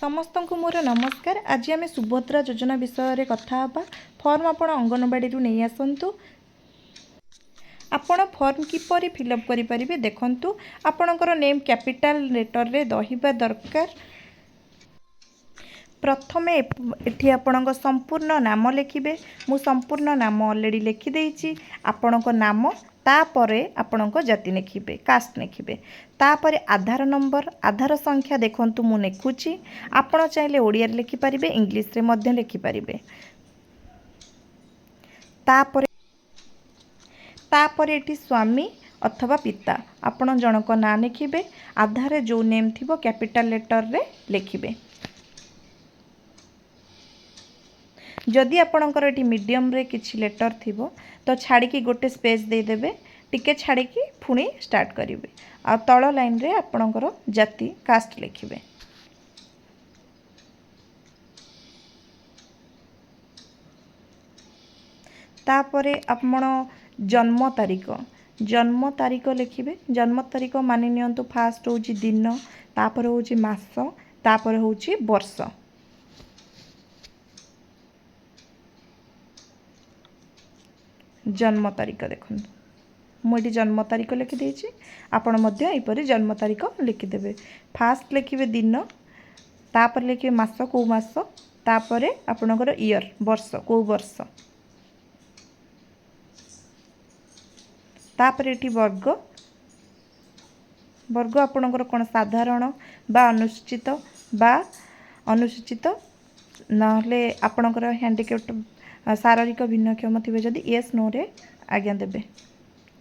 समस्त को मोर नमस्कार। आज आम सुभद्रा योजना विषय कथा फॉर्म आपण अंगनवाड़ी नहीं आसतु। आपण फॉर्म किपरि फिलअप करें देखु। आपणकर नेम कैपिटल लेटर रे दहिबा दरकार। प्रथमे एठी आपणक संपूर्ण नाम लिखिबे। मु संपूर्ण नाम ऑलरेडी लिखिदेछि। आपणक नाम तापरे आपणक जाति लिखिबे, कास्ट लिखिबे। तापरे आधार नंबर, आधार संख्या देखंतु मु लिखुछि। आपण चाहिले ओडिया रे लिखि परिबे, इंग्लिश रे मध्य लिखि परिबे। तापरे एठी स्वामी अथवा पिता आपण जनक ना लिखिबे। आधार जो नेम थिबो कैपिटल लेटर रे लिखिबे। जदि आपणकर एटी मीडियम रे किछि लेटर थिबो तो छाड़ी गोटे स्पेस दे देबे। टिके छाड़ी पुणी स्टार्ट करिवे। आ तळ लाइन रे आपणकर जाति कास्ट लिखिबे। तापरे आपण जन्म तारीख लिखिबे। जन्म तारीख मानि नियंतु फास्ट होची दिन, तापर होची मास, तापर होची वर्ष। जन्म तारीख देखो मुझे जन्म तारीख लिखिदे। आपण मध्य एपरी जन्म तारीख लिखिदेवे। फास्ट लिखिबे दिन, तापर लिखिबे मास को मास, तापर आपणकर ईयर वर्ष को वर्ष, तापर एठी वर्ग। वर्ग आपणकर कोन साधारण बा अनुसूचित नहले आपणकर हैंडिकैप्ड शारीरिक भिन्नक्षम थे जदि येस नो रे आज्ञा देबे।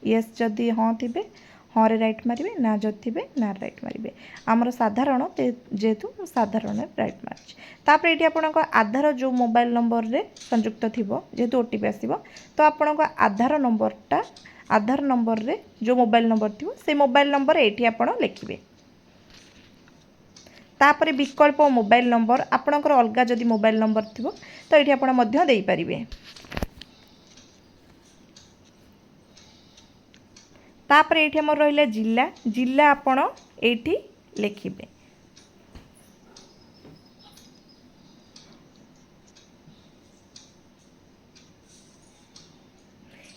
येस जदि हाँ थे हाँ रे राइट मारिबे, ना जदि थे ना राइट मारिबे। आमर साधारण जेहेतु साधारण राइट मार्च। तापर ये आपणक आधार जो मोबाइल नंबर रे संयुक्त थिबो जेहेतु ओटीपी आसीबो तो आपणक आधार नंबर रे जो मोबाइल नंबर थिबो से मोबाइल नंबर एठी आपण लिखिबे। तापर विकल्प मोबाइल नंबर आपणकर अलगा जदि मोबाइल नंबर थिबो तो ये आपण मध्य देई परिबे। तापर ये हमर रहिला जिला आपण एठी लिखिबे।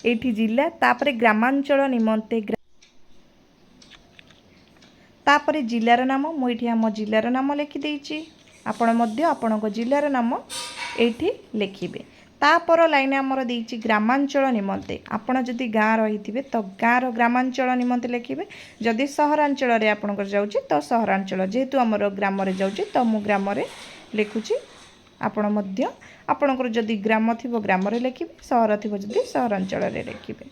एठी जिला, तापर ग्रामांचल निमंते तापर जिलार नाम मुझे आम जिलार नाम लिखिदे। आपण मध्य आपणक जिलार नाम एठी लिखिबे। तापर लाइन आमर देछि ग्रामांचल निमंते। आपण जदि गाँ रही तो गाँर ग्रामांचल निमंते लिखिबे। जदि सहरांचल रे आपणकर जाउछि तो सहरांचल, जेहेतु आमर ग्राम रे जाउछि तो मु ग्राम रे लिखुछि। आपण मध्य आपणकर जदि ग्राम थिबो ग्राम रे लिखिबे, सहर थिबो जदि सहरांचल रे लिखिबे।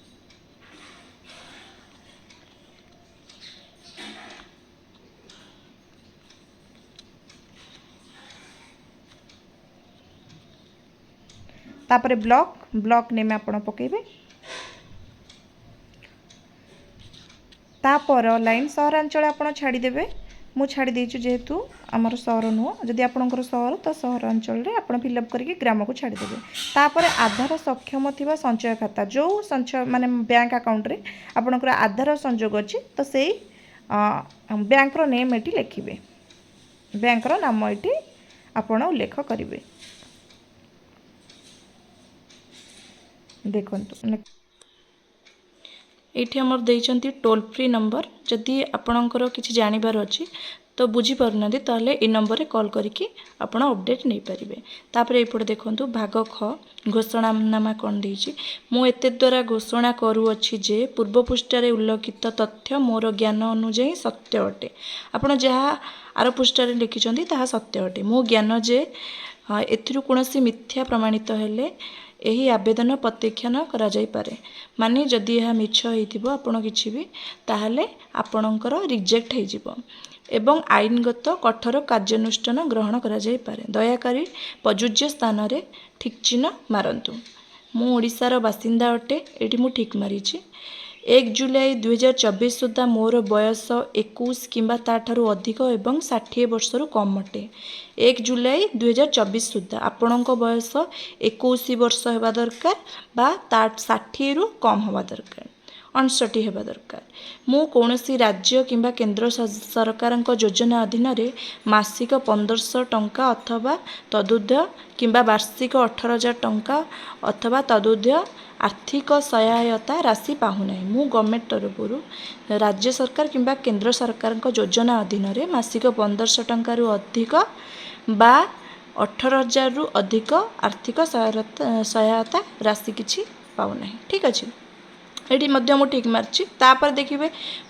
तापर ब्लॉक नेम आपण पकेबे। तापर लाइन सहरांचल आपण छाड़ी देबे। मु छाड़ी देछु जेहेतु आमर सहर नुह। जदि आपणकर सहर तो सहरांचल रे आपण फिलअप करके ग्राम को छाड़ी देबे। तापर आधार सक्षम थिबा संचय खाता जो संचय माने बैंक अकाउंट रे आपणकर आधार संयोग अछि तो सेही बैंक रो नेम एटी लिखिबे। बैंक रो नाम एटी आपण उल्लेख करिवे। देखंतु एठी हमर देइचंती टोल फ्री नंबर। जदि आपणकर किछि जानिबार अछि तो बुझी परनादी ताले ए नंबर रे कॉल करिकि आपण अपडेट नै परिबे। तापर एपड देखंतु भाग ख घोषणानामा कोन देइछि। मु एते द्वारा घोषणा करू अछि जे पूर्व पृष्ठ रे उल्लेखित तथ्य मोर ज्ञान अनुसार सत्य अटे। आपण जहा आर पृष्ठ रे लिखिचंती ताहा सत्य अटे। मो ज्ञान जे एथिरु कोनोसी मिथ्या प्रमाणित हेले एही आवेदन प्रत्याख्यान करा जाई पारे। माने जदि यह मिछ होइथिबो आपण किछि भी ताहाले आपणकर रिजेक्ट हे जिवो एवं आईनगत कठोर कार्यानुष्ठान ग्रहण करा जाई पारे। दयाकारी प्रযোज्य स्थान रे ठीक चिन्ह मारंतु। मु ओडिसार बासिंदा अटे। एठी मु ठीक मारिछि। 1 जुलाई 2024 सुधा मोर बयस 21 किंबा ताठारु अधिक एवं 60 वर्षरु कम अटे। 1 जुलाई 2024 सुधा आपणक बयस 21 वर्ष हेबा दरकार बा 60 रु कम हेबा दरकार। 59 ହେବା ଦରକାର। ମୁଁ କୌଣସି ରାଜ୍ୟ କିମ୍ବା କେନ୍ଦ୍ର ସରକାରଙ୍କ ଯୋଜନା ଅଧୀନରେ ମାସିକ 1500 ଟଙ୍କା ଅଥବା ତଦୁର୍ଦ୍ଧ୍ୱ କିମ୍ବା ବାର୍ଷିକ 18,000 ଟଙ୍କା ଅଥବା ତଦୁର୍ଦ୍ଧ୍ୱ ଆର୍ଥିକ ସହାୟତା ରାଶି ପାଉନାହିଁ। ମୁଁ ଗଭର୍ଣ୍ଣମେଣ୍ଟ ତରଫରୁ ରାଜ୍ୟ ସରକାର କିମ୍ବା କେନ୍ଦ୍ର ସରକାରଙ୍କ ଯୋଜନା ଅଧୀନରେ ମାସିକ 1500 ଟଙ୍କାରୁ ଅଧିକ ବା 18,000ରୁ ଅଧିକ ଆର୍ଥିକ ସହାୟତା ରାଶି କିଛି ପାଉନାହିଁ। ଠିକ୍ ଅଛି, ଏଠି ମଧ୍ୟ ମୁଁ ଠିକ୍ ମାରିଛି। ତାପରେ ଦେଖିବେ,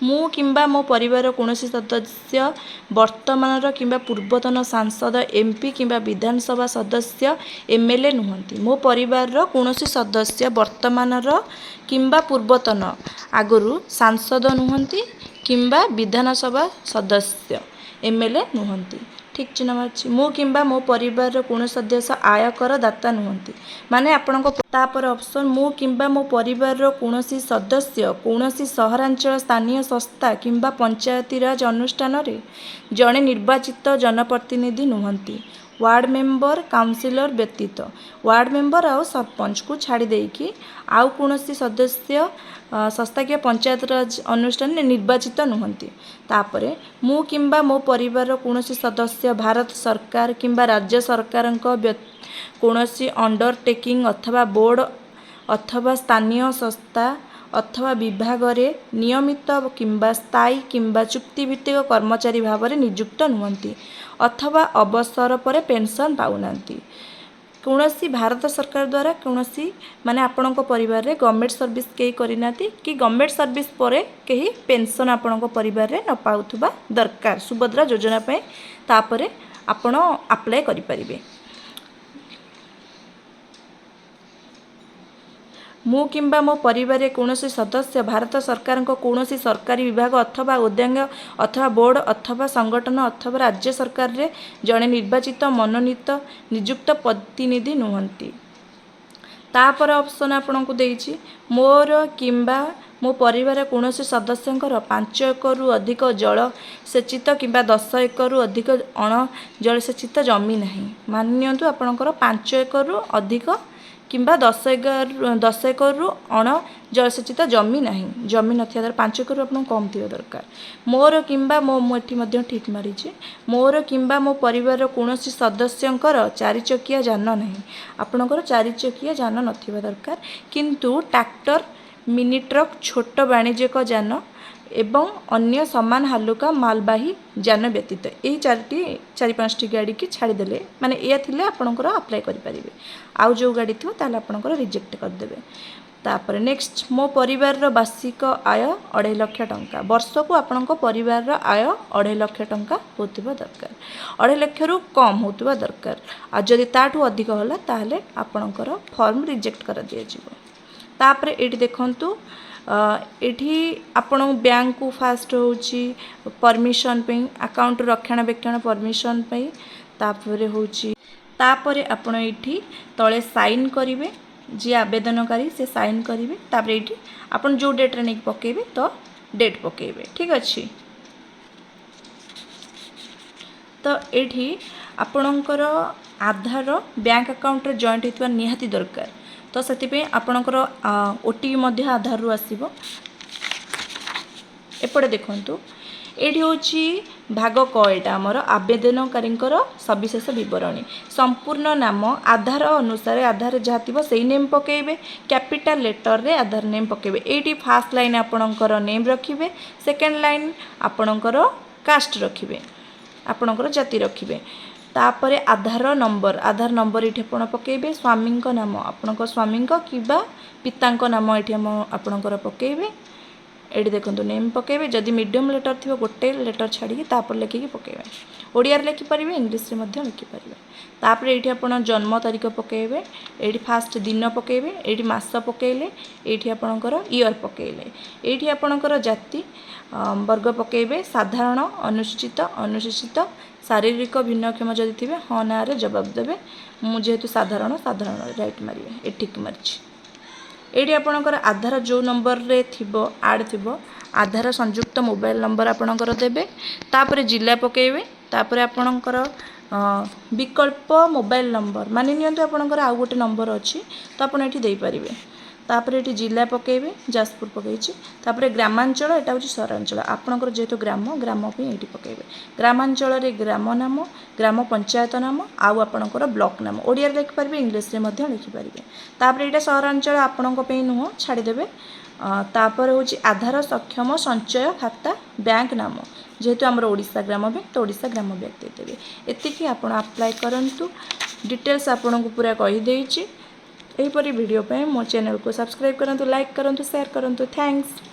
ମୁଁ କିମ୍ବା ମୋ ପରିବାରର କୌଣସି ସଦସ୍ୟ ବର୍ତ୍ତମାନର କିମ୍ବା ପୂର୍ବତନ ସାଂସଦ, MP କିମ୍ବା ବିଧାନସଭା ସଦସ୍ୟ, MLA ନୁହନ୍ତି। ମୋ ପରିବାରର କୌଣସି ସଦସ୍ୟ ବର୍ତ୍ତମାନର କିମ୍ବା ପୂର୍ବତନ ଆଗରୁ ସାଂସଦ ନୁହନ୍ତି କିମ୍ବା ବିଧାନସଭା ସଦସ୍ୟ, MLA ନୁହନ୍ତି। ଠିକ୍ ଚିହ୍ନ ମାରିଛି। ମୁଁ କିମ୍ବା ମୋ ପରିବାରର କୌଣସି ସଦସ୍ୟ ଆୟକର ଦାତା ନୁହନ୍ତି। ମାନେ ଆପଣଙ୍କ ତାପରେ ଅପସନ୍, ମୁଁ କିମ୍ବା ମୋ ପରିବାରର କୌଣସି ସଦସ୍ୟ କୌଣସି ସହରାଞ୍ଚଳ ସ୍ଥାନୀୟ ସଂସ୍ଥା କିମ୍ବା ପଞ୍ଚାୟତିରାଜ ଅନୁଷ୍ଠାନରେ ଜଣେ ନିର୍ବାଚିତ ଜନପ୍ରତିନିଧି ନୁହନ୍ତି। ୱାର୍ଡ଼ ମେମ୍ବର, କାଉନସିଲର ବ୍ୟତୀତ ୱାର୍ଡ଼ ମେମ୍ବର ଆଉ ସରପଞ୍ଚକୁ ଛାଡ଼ି ଦେଇକି ଆଉ କୌଣସି ସଦସ୍ୟ ସଂସ୍ଥା କିମ୍ବା ପଞ୍ଚାୟତରାଜ ଅନୁଷ୍ଠାନରେ ନିର୍ବାଚିତ ନୁହନ୍ତି। ତାପରେ ମୁଁ କିମ୍ବା ମୋ ପରିବାରର କୌଣସି ସଦସ୍ୟ ଭାରତ ସରକାର କିମ୍ବା ରାଜ୍ୟ ସରକାରଙ୍କ କୌଣସି ଅଣ୍ଡରଟେକିଂ ଅଥବା ବୋର୍ଡ଼ ଅଥବା ସ୍ଥାନୀୟ ସଂସ୍ଥା ଅଥବା ବିଭାଗରେ ନିୟମିତ କିମ୍ବା ସ୍ଥାୟୀ କିମ୍ବା ଚୁକ୍ତିଭିତ୍ତିକ କର୍ମଚାରୀ ଭାବରେ ନିଯୁକ୍ତ ନୁହନ୍ତି ଅଥବା ଅବସର ପରେ ପେନ୍ସନ୍ ପାଉନାହାନ୍ତି। କୌଣସି ଭାରତ ସରକାର ଦ୍ୱାରା କୌଣସି ମାନେ ଆପଣଙ୍କ ପରିବାରରେ ଗଭର୍ଣ୍ଣମେଣ୍ଟ ସର୍ଭିସ୍ କେହି କରିନାହାନ୍ତି କି ଗଭର୍ଣ୍ଣମେଣ୍ଟ ସର୍ଭିସ୍ ପରେ କେହି ପେନ୍ସନ୍ ଆପଣଙ୍କ ପରିବାରରେ ନ ପାଉଥିବା ଦରକାର ସୁଭଦ୍ରା ଯୋଜନା ପାଇଁ। ତାପରେ ଆପଣ ଆପ୍ଲାଏ କରିପାରିବେ। ମୁଁ କିମ୍ବା ମୋ ପରିବାରରେ କୌଣସି ସଦସ୍ୟ ଭାରତ ସରକାରଙ୍କ କୌଣସି ସରକାରୀ ବିଭାଗ ଅଥବା ଉଦ୍ୟାଙ୍ଗ ଅଥବା ବୋର୍ଡ଼ ଅଥବା ସଂଗଠନ ଅଥବା ରାଜ୍ୟ ସରକାରରେ ଜଣେ ନିର୍ବାଚିତ ମନୋନୀତ ନିଯୁକ୍ତ ପ୍ରତିନିଧି ନୁହନ୍ତି। ତାପରେ ଅପସନ୍ ଆପଣଙ୍କୁ ଦେଇଛି, ମୋର କିମ୍ବା ମୋ ପରିବାରର କୌଣସି ସଦସ୍ୟଙ୍କର 5 ଏକରରୁ ଅଧିକ ଜଳସେଚିତ କିମ୍ବା 10 ଏକରରୁ ଅଧିକ ଅଣଜଳସେଚିତ ଜମି ନାହିଁ। ମାନି ନିଅନ୍ତୁ ଆପଣଙ୍କର 5 ଏକରରୁ ଅଧିକ କିମ୍ବା 10 ଏକରରୁ ଅଣଜଳସେଚିତ ଜମି ନାହିଁ। ଜମି ନଥିବା ଦରକାର, 5 ଏକରରୁ ଆପଣଙ୍କୁ କମ୍ ଥିବା ଦରକାର। ମୋର କିମ୍ବା ମୁଁ ଏଠି ମଧ୍ୟ ଠିକ୍ ମାରିଛି, ମୋର କିମ୍ବା ମୋ ପରିବାରର କୌଣସି ସଦସ୍ୟଙ୍କର 4 ଚକିଆ ଯାନ ନାହିଁ। ଆପଣଙ୍କର 4 ଚକିଆ ଯାନ ନଥିବା ଦରକାର, କିନ୍ତୁ ଟ୍ରାକ୍ଟର, ମିନି ଟ୍ରକ୍, ଛୋଟ ବାଣିଜ୍ୟିକ ଯାନ ଏବଂ ଅନ୍ୟ ସମାନ ହାଲୁକା ମାଲବାହୀ ଯାନ ବ୍ୟତୀତ ଏହି 4-5ଟି ଗାଡ଼ିକି ଛାଡ଼ିଦେଲେ, ମାନେ ଏଇଆ ଥିଲେ ଆପଣଙ୍କର ଆପ୍ଲାଏ କରିପାରିବେ। ଆଉ ଯେଉଁ ଗାଡ଼ି ଥିବ ତାହେଲେ ଆପଣଙ୍କର ରିଜେକ୍ଟ କରିଦେବେ। ତାପରେ ନେକ୍ସଟ, ମୋ ପରିବାରର ବାର୍ଷିକ ଆୟ 2.5 ଲକ୍ଷ ଟଙ୍କା। ବର୍ଷକୁ ଆପଣଙ୍କ ପରିବାରର ଆୟ 2.5 ଲକ୍ଷ ଟଙ୍କା ହେଉଥିବା ଦରକାର। 2.5 ଲକ୍ଷରୁ କମ୍ ହେଉଥିବା ଦରକାର। ଆଉ ଯଦି ତାଠୁ ଅଧିକ ହେଲା ତାହେଲେ ଆପଣଙ୍କର ଫର୍ମ ରିଜେକ୍ଟ କରାଦିଆଯିବ। ତାପରେ ଏଇଠି ଦେଖନ୍ତୁ, ଏଠି ଆପଣଙ୍କୁ ବ୍ୟାଙ୍କକୁ ଫାଷ୍ଟ ହେଉଛି ପରମିଶନ୍ ପାଇଁ, ଆକାଉଣ୍ଟ ରକ୍ଷଣାବେକ୍ଷଣ ପରମିଶନ୍ ପାଇଁ। ତାପରେ ଆପଣ ଏଇଠି ତଳେ ସାଇନ୍ କରିବେ, ଯିଏ ଆବେଦନକାରୀ ସେ ସାଇନ୍ କରିବେ। ତାପରେ ଏଇଠି ଆପଣ ଯେଉଁ ଡେଟ୍ରେ ନେଇକି ପକାଇବେ ତ ଡେଟ୍ ପକାଇବେ। ଠିକ୍ ଅଛି, ତ ଏଇଠି ଆପଣଙ୍କର ଆଧାର ବ୍ୟାଙ୍କ ଆକାଉଣ୍ଟରେ ଜଏଣ୍ଟ ହୋଇଥିବା ନିହାତି ଦରକାର। ତ ସେଥିପାଇଁ ଆପଣଙ୍କର OTP ମଧ୍ୟ ଆଧାରରୁ ଆସିବ। ଏପଟେ ଦେଖନ୍ତୁ, ଏଇଠି ହେଉଛି ଭାଗ କ, ଏଇଟା ଆମର ଆବେଦନକାରୀଙ୍କର ସବିଶେଷ ବିବରଣୀ। ସମ୍ପୂର୍ଣ୍ଣ ନାମ ଆଧାର ଅନୁସାରେ ଆଧାରରେ ଯାହା ଥିବ ସେଇ ନେମ୍ ପକାଇବେ। କ୍ୟାପିଟାଲ ଲେଟରରେ ଆଧାର ନେମ୍ ପକାଇବେ। ଏଇଠି ଫାର୍ଷ୍ଟ ଲାଇନ୍ ଆପଣଙ୍କର ନେମ୍ ରଖିବେ, ସେକେଣ୍ଡ ଲାଇନ୍ ଆପଣଙ୍କର କାଷ୍ଟ ରଖିବେ, ଆପଣଙ୍କର ଜାତି ରଖିବେ। ତାପରେ ଆଧାର ନମ୍ବର ଏଇଠି ଆପଣ ପକାଇବେ। ସ୍ୱାମୀଙ୍କ ନାମ ଆପଣଙ୍କ ସ୍ୱାମୀଙ୍କ କିମ୍ବା ପିତାଙ୍କ ନାମ ଏଇଠି ଆପଣଙ୍କର ପକାଇବେ। ଏଇଠି ଦେଖନ୍ତୁ ନେମ୍ ପକାଇବେ। ଯଦି ମିଡ଼ିୟମ୍ ଲେଟର୍ ଥିବ ଗୋଟେ ଲେଟର୍ ଛାଡ଼ିକି ତାପରେ ଲେଖିକି ପକାଇବେ। ଓଡ଼ିଆରେ ଲେଖିପାରିବେ, ଇଂଲିଶରେ ମଧ୍ୟ ଲେଖିପାରିବେ। ତାପରେ ଏଇଠି ଆପଣ ଜନ୍ମ ତାରିଖ ପକାଇବେ। ଏଇଠି ଫାଷ୍ଟ ଦିନ ପକାଇବେ, ଏଇଠି ମାସ ପକାଇଲେ, ଏଇଠି ଆପଣଙ୍କର ଇୟର୍ ପକାଇଲେ। ଏଇଠି ଆପଣଙ୍କର ଜାତି ବର୍ଗ ପକାଇବେ। ସାଧାରଣ, ଅନୁସୂଚିତ, ଶାରୀରିକ ଭିନ୍ନକ୍ଷମ ଯଦି ଥିବେ ହଁ ନାଁରେ ଜବାବ ଦେବେ। ମୁଁ ଯେହେତୁ ସାଧାରଣ ରାଇଟ୍ ମାରିବେ। ଏଠି ଠିକ୍ ମାରିଛି। ଏଇଠି ଆପଣଙ୍କର ଆଧାର ଯେଉଁ ନମ୍ବରରେ ଥିବ ଆଡ଼୍ ଥିବ, ଆଧାର ସଂଯୁକ୍ତ ମୋବାଇଲ ନମ୍ବର ଆପଣଙ୍କର ଦେବେ। ତାପରେ ଜିଲ୍ଲା ପକାଇବେ। ତାପରେ ଆପଣଙ୍କର ବିକଳ୍ପ ମୋବାଇଲ ନମ୍ବର, ମାନି ନିଅନ୍ତୁ ଆପଣଙ୍କର ଆଉ ଗୋଟେ ନମ୍ବର ଅଛି ତ ଆପଣ ଏଠି ଦେଇପାରିବେ। तापर ये जिला पकेबे जाजपुर पकईछि तापर ग्रामांचल एटा हूँ सहरांचल आपणकर जेहेतु ग्राम ग्राम ये पकेबे ग्रामांचल ग्राम नाम ग्राम पंचायत नाम आउ आपणकर ब्लॉक नाम ओडिया लिखिपारे इंग्लीश रे लिखिपारे तापर यहाँ सहरांचल आपण नुह छाड़देवे तापर हूँ आधार सक्षम संचय खाता बैंक नाम जेहेतु आमर ओडिशा ग्राम बैंक तो ओडिशा ग्राम बैंक देदेवे एतिकी आपण अप्लाई करंतु डिटेल्स आपन को पूरा कहीदेछि एहीपरी वीडियो पे मो चैनल को सब्सक्राइब करंतु लाइक करंतु शेयर करंतु थैंक्स।